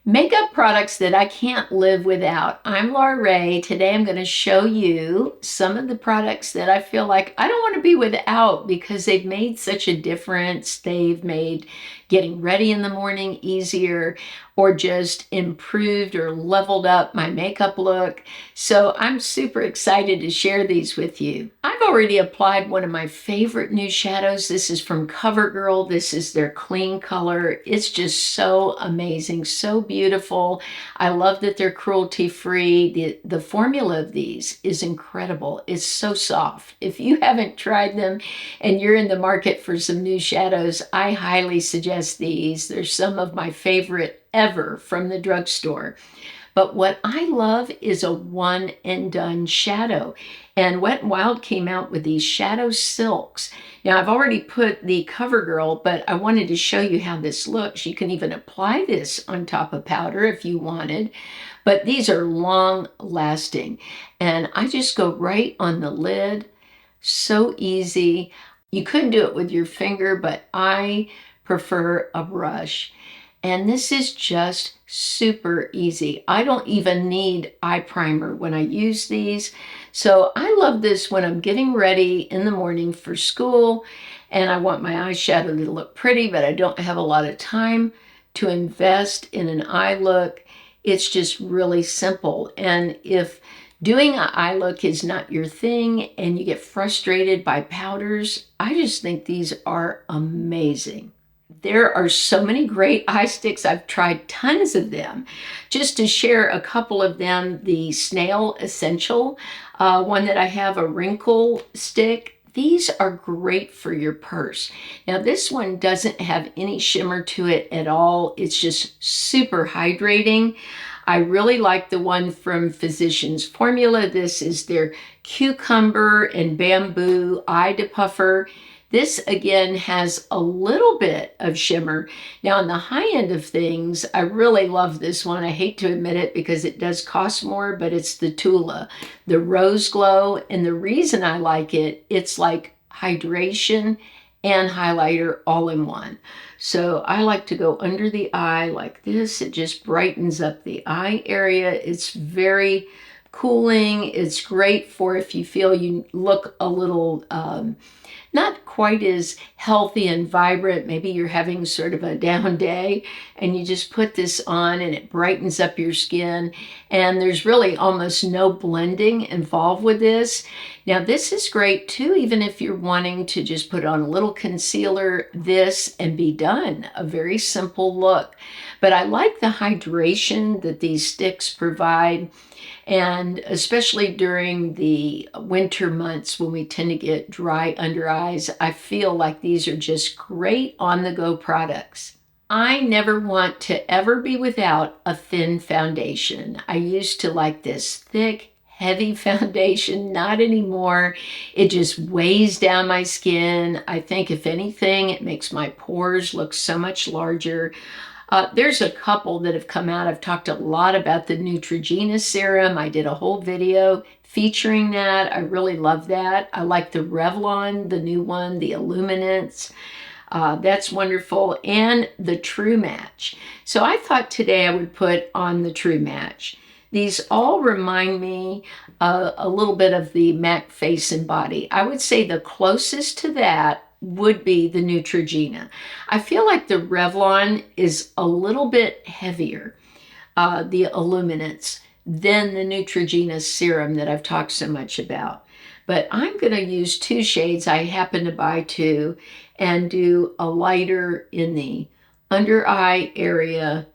Makeup products that I can't live without. I'm Laura Ray. Today I'm going to show you some of the products that I feel like I don't want to be without because they've made such a difference. They've made getting ready in the morning easier, or just improved or leveled up my makeup look. So I'm super excited to share these with you. I've already applied one of my favorite new shadows. This is from CoverGirl. This is their clean color. It's just so amazing, so beautiful. I love that they're cruelty-free. The formula of these is incredible. It's so soft. If you haven't tried them and you're in the market for some new shadows, I highly suggest these. They're some of my favorite ever from the drugstore. But what I love is a one and done shadow. And Wet n Wild came out with these shadow silks. Now I've already put the CoverGirl, but I wanted to show you how this looks. You can even apply this on top of powder if you wanted. But these are long lasting. And I just go right on the lid. So easy. You could do it with your finger, but I prefer a brush. And this is just super easy. I don't even need eye primer when I use these. So I love this when I'm getting ready in the morning for school and I want my eyeshadow to look pretty, but I don't have a lot of time to invest in an eye look. It's just really simple. And if doing an eye look is not your thing and you get frustrated by powders, I just think these are amazing. There are so many great eye sticks. I've tried tons of them. Just to share a couple of them, the Snail Essential, one that I have, a Wrinkle stick. These are great for your purse. Now this one doesn't have any shimmer to it at all. It's just super hydrating. I really like the one from Physicians Formula. This is their Cucumber and Bamboo Eye Depuffer. This again has a little bit of shimmer. Now on the high end of things, I really love this one. I hate to admit it because it does cost more, but it's the Tula, the Rose Glow. And the reason I like it, it's like hydration and highlighter all in one. So I like to go under the eye like this. It just brightens up the eye area. It's very cooling. It's great for if you feel you look a little not quite as healthy and vibrant. Maybe you're having sort of a down day and you just put this on and it brightens up your skin. And there's really almost no blending involved with this. Now this is great too, even if you're wanting to just put on a little concealer, this, and be done. A very simple look. But I like the hydration that these sticks provide. And especially during the winter months when we tend to get dry under eyes, I feel like these are just great on-the-go products. I never want to ever be without a thin foundation. I used to like this thick, heavy foundation, not anymore. It just weighs down my skin. I think if anything, it makes my pores look so much larger. There's a couple that have come out. I've talked a lot about the Neutrogena serum. I did a whole video featuring that. I really love that. I like the Revlon, the new one, the Illuminance. That's wonderful. And the True Match. So I thought today I would put on the True Match. These all remind me a little bit of the MAC Face and Body. I would say the closest to that would be the Neutrogena. I feel like the Revlon is a little bit heavier, the Illuminance, than the Neutrogena serum that I've talked so much about. But I'm going to use two shades. I happen to buy two and do a lighter in the under eye area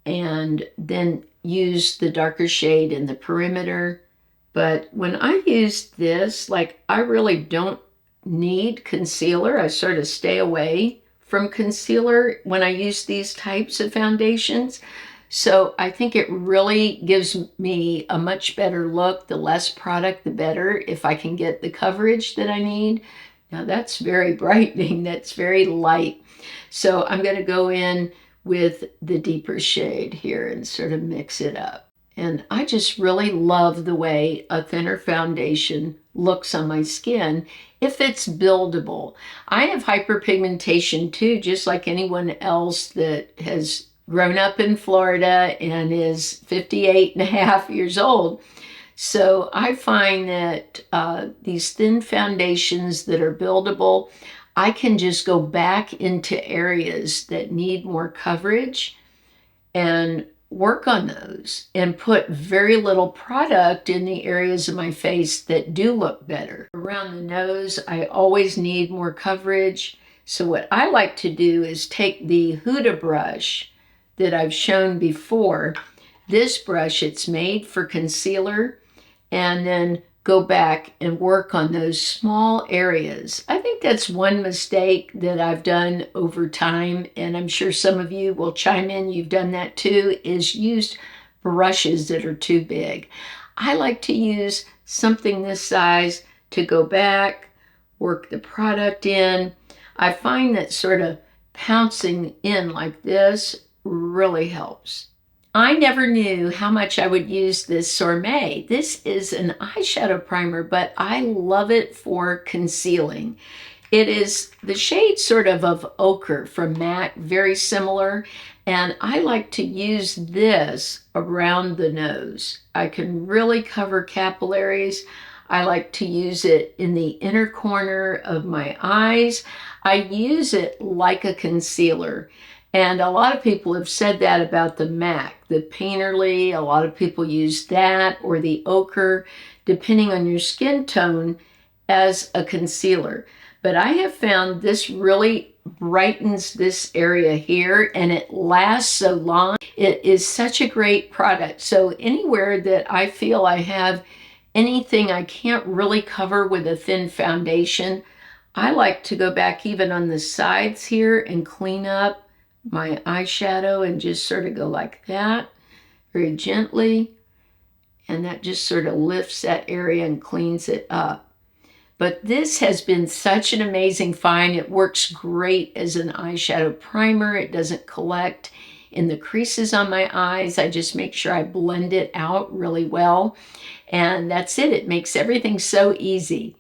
and then use the darker shade in the perimeter. But when I use this, like I really don't need concealer. I sort of stay away from concealer when I use these types of foundations. So I think it really gives me a much better look. The less product, the better, if I can get the coverage that I need. Now that's very brightening. That's very light. So I'm going to go in with the deeper shade here and sort of mix it up. And I just really love the way a thinner foundation looks on my skin if it's buildable. I have hyperpigmentation too, just like anyone else that has grown up in Florida and is 58 and a half years old. So I find that these thin foundations that are buildable, I can just go back into areas that need more coverage and work on those and put very little product in the areas of my face that do look better. Around the nose, I always need more coverage. So what I like to do is take the Huda brush that I've shown before. This brush, it's made for concealer, and then go back and work on those small areas. I think that's one mistake that I've done over time, and I'm sure some of you will chime in, you've done that too, is used brushes that are too big. I like to use something this size to go back, work the product in. I find that sort of pouncing in like this really helps. I never knew how much I would use this Sorme. This is an eyeshadow primer, but I love it for concealing. It is the shade sort of ochre from MAC, very similar, and I like to use this around the nose. I can really cover capillaries. I like to use it in the inner corner of my eyes. I use it like a concealer. And a lot of people have said that about the MAC, the Painterly. A lot of people use that or the ochre, depending on your skin tone, as a concealer. But I have found this really brightens this area here, and it lasts so long. It is such a great product. So anywhere that I feel I have anything I can't really cover with a thin foundation, I like to go back even on the sides here and clean up my eyeshadow and just sort of go like that, very gently, and that just sort of lifts that area and cleans it up. But this has been such an amazing find. It works great as an eyeshadow primer. It doesn't collect in the creases on my eyes. I just make sure I blend it out really well, and that's it. It makes everything so easy.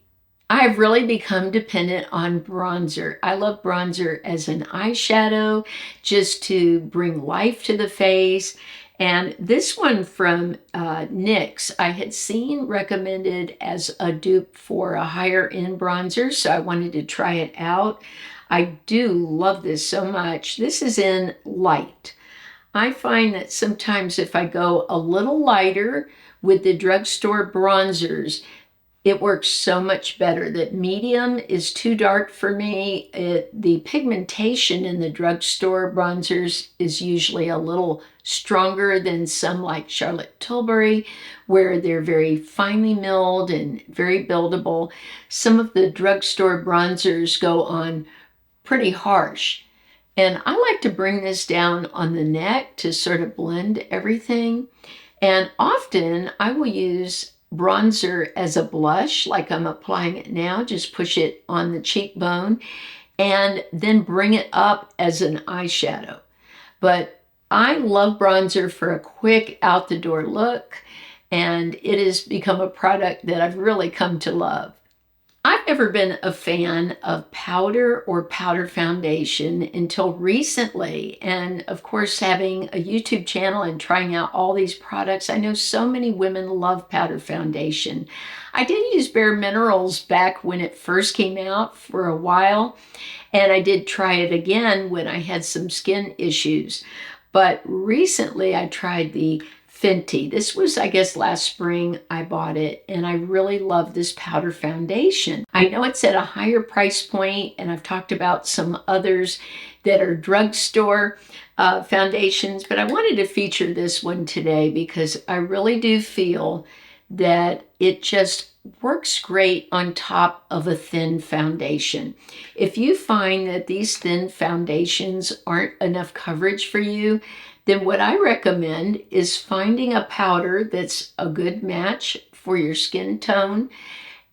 I've really become dependent on bronzer. I love bronzer as an eyeshadow, just to bring life to the face. And this one from NYX, I had seen recommended as a dupe for a higher end bronzer, so I wanted to try it out. I do love this so much. This is in light. I find that sometimes if I go a little lighter with the drugstore bronzers, it works so much better. That medium is too dark for me. The pigmentation in the drugstore bronzers is usually a little stronger than some like Charlotte Tilbury, where they're very finely milled and very buildable. Some of the drugstore bronzers go on pretty harsh. And I like to bring this down on the neck to sort of blend everything. And often I will use bronzer as a blush, like I'm applying it now. Just push it on the cheekbone and then bring it up as an eyeshadow. But I love bronzer for a quick out the door look, and it has become a product that I've really come to love. I've never been a fan of powder or powder foundation until recently. And of course, having a YouTube channel and trying out all these products, I know so many women love powder foundation. I did use Bare Minerals back when it first came out for a while, and I did try it again when I had some skin issues. But recently I tried the Fenty. This was, I guess, last spring I bought it, and I really love this powder foundation. I know it's at a higher price point, and I've talked about some others that are drugstore foundations, but I wanted to feature this one today because I really do feel that it just works great on top of a thin foundation. If you find that these thin foundations aren't enough coverage for you, then what I recommend is finding a powder that's a good match for your skin tone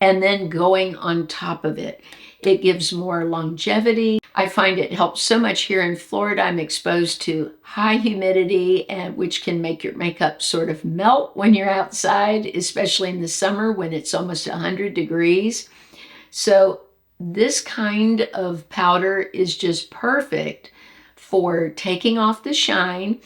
and then going on top of it. It gives more longevity. I find it helps so much here in Florida. I'm exposed to high humidity, and which can make your makeup sort of melt when you're outside, especially in the summer when it's almost 100 degrees. So this kind of powder is just perfect for taking off the shine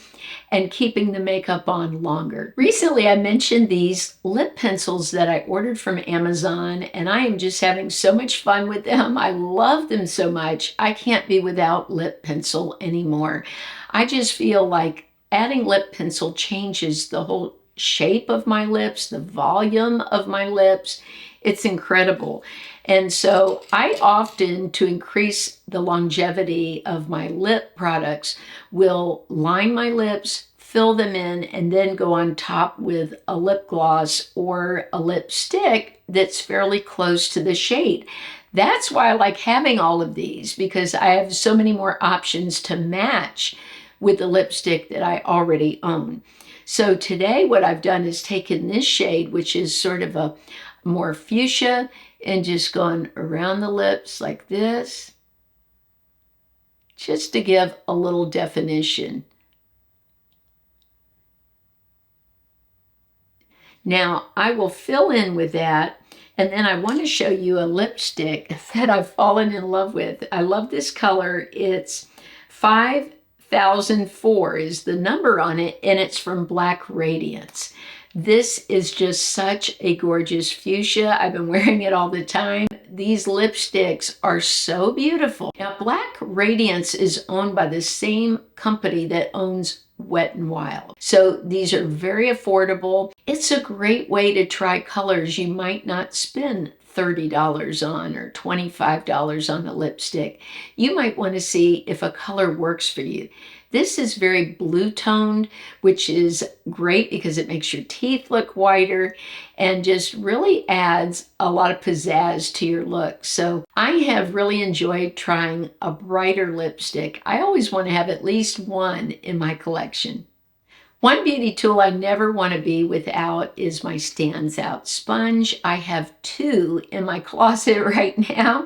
and keeping the makeup on longer. Recently, I mentioned these lip pencils that I ordered from Amazon, and I am just having so much fun with them. I love them so much. I can't be without lip pencil anymore. I just feel like adding lip pencil changes the whole shape of my lips, the volume of my lips. It's incredible. And so I often, to increase the longevity of my lip products, will line my lips, fill them in, and then go on top with a lip gloss or a lipstick that's fairly close to the shade. That's why I like having all of these, because I have so many more options to match with the lipstick that I already own. So today what I've done is taken this shade, which is sort of a more fuchsia, and just gone around the lips like this, just to give a little definition. Now I will fill in with that, and then I want to show you a lipstick that I've fallen in love with. I love this color. It's 5004 is the number on it, and it's from Black Radiance. This is just such a gorgeous fuchsia. I've been wearing it all the time. These lipsticks are so beautiful. Now, Black Radiance is owned by the same company that owns Wet n Wild. So these are very affordable. It's a great way to try colors you might not spend $30 on or $25 on a lipstick. You might want to see if a color works for you. This is very blue toned, which is great because it makes your teeth look whiter and just really adds a lot of pizzazz to your look. So I have really enjoyed trying a brighter lipstick. I always want to have at least one in my collection. One beauty tool I never want to be without is my Stands Out sponge. I have two in my closet right now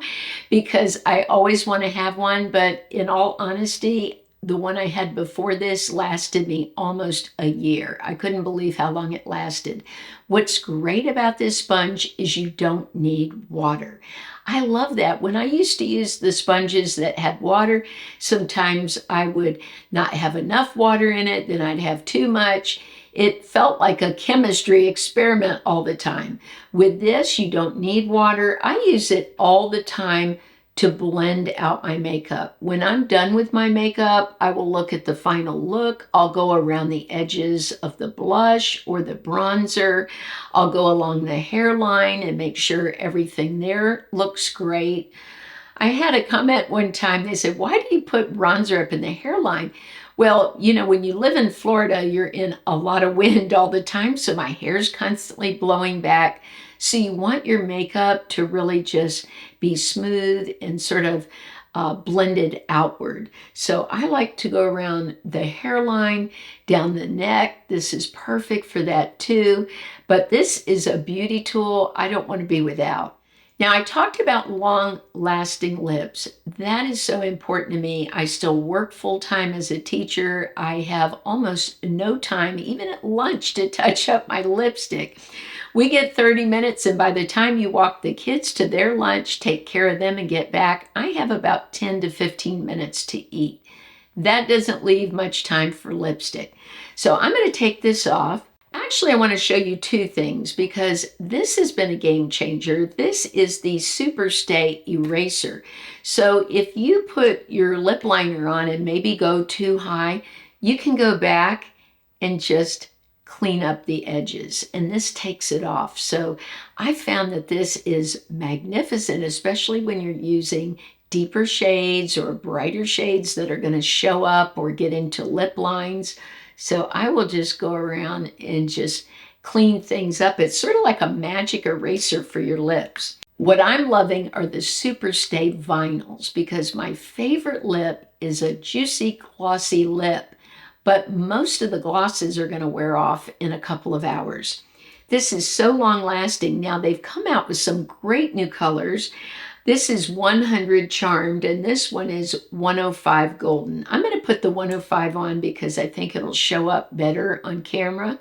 because I always want to have one, but in all honesty, the one I had before this lasted me almost a year. I couldn't believe how long it lasted. What's great about this sponge is you don't need water. I love that. When I used to use the sponges that had water, sometimes I would not have enough water in it, then I'd have too much. It felt like a chemistry experiment all the time. With this, you don't need water. I use it all the time to blend out my makeup. When I'm done with my makeup, I will look at the final look. I'll go around the edges of the blush or the bronzer. I'll go along the hairline and make sure everything there looks great. I had a comment one time, they said, why do you put bronzer up in the hairline? Well, you know, when you live in Florida, you're in a lot of wind all the time, so my hair's constantly blowing back. So you want your makeup to really just be smooth and sort of blended outward. So I like to go around the hairline, down the neck. This is perfect for that too. But this is a beauty tool I don't want to be without. Now, I talked about long-lasting lips. That is so important to me. I still work full-time as a teacher. I have almost no time, even at lunch, to touch up my lipstick. We get 30 minutes, and by the time you walk the kids to their lunch, take care of them, and get back, I have about 10 to 15 minutes to eat. That doesn't leave much time for lipstick. So I'm going to take this off. Actually, I want to show you two things because this has been a game changer. This is the Super Stay Eraser. So if you put your lip liner on and maybe go too high, you can go back and just clean up the edges, and this takes it off. So I found that this is magnificent, especially when you're using deeper shades or brighter shades that are going to show up or get into lip lines. So I will just go around and just clean things up. It's sort of like a magic eraser for your lips. What I'm loving are the Super Stay vinyls because my favorite lip is a juicy, glossy lip, but most of the glosses are going to wear off in a couple of hours. This is so long lasting. Now they've come out with some great new colors. This is 100 Charmed, and this one is 105 Golden. I'm going to put the 105 on because I think it'll show up better on camera.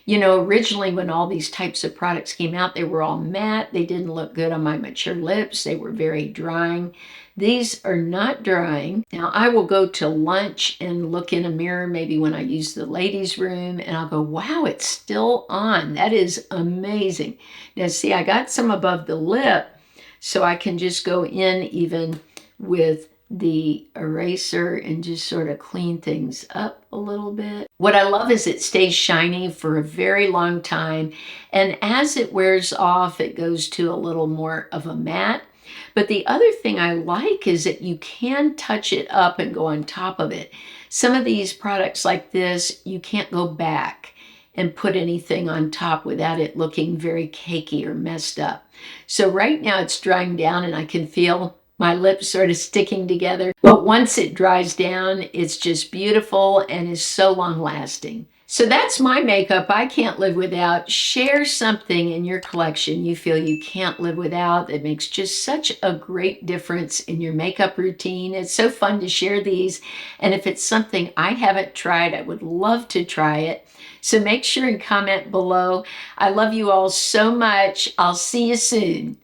You know, originally when all these types of products came out, they were all matte. They didn't look good on my mature lips. They were very drying. These are not drying. Now I will go to lunch and look in a mirror maybe when I use the ladies' room, and I'll go, wow, it's still on. That is amazing. Now see, I got some above the lip, so I can just go in even with the eraser and just sort of clean things up a little bit. What I love is it stays shiny for a very long time, and as it wears off, it goes to a little more of a matte. But the other thing I like is that you can touch it up and go on top of it. Some of these products like this, you can't go back and put anything on top without it looking very cakey or messed up. So right now it's drying down and I can feel my lips sort of sticking together. But once it dries down, it's just beautiful and is so long lasting. So that's my makeup I can't live without. Share something in your collection you feel you can't live without that makes just such a great difference in your makeup routine. It's so fun to share these. And if it's something I haven't tried, I would love to try it. So make sure and comment below. I love you all so much. I'll see you soon.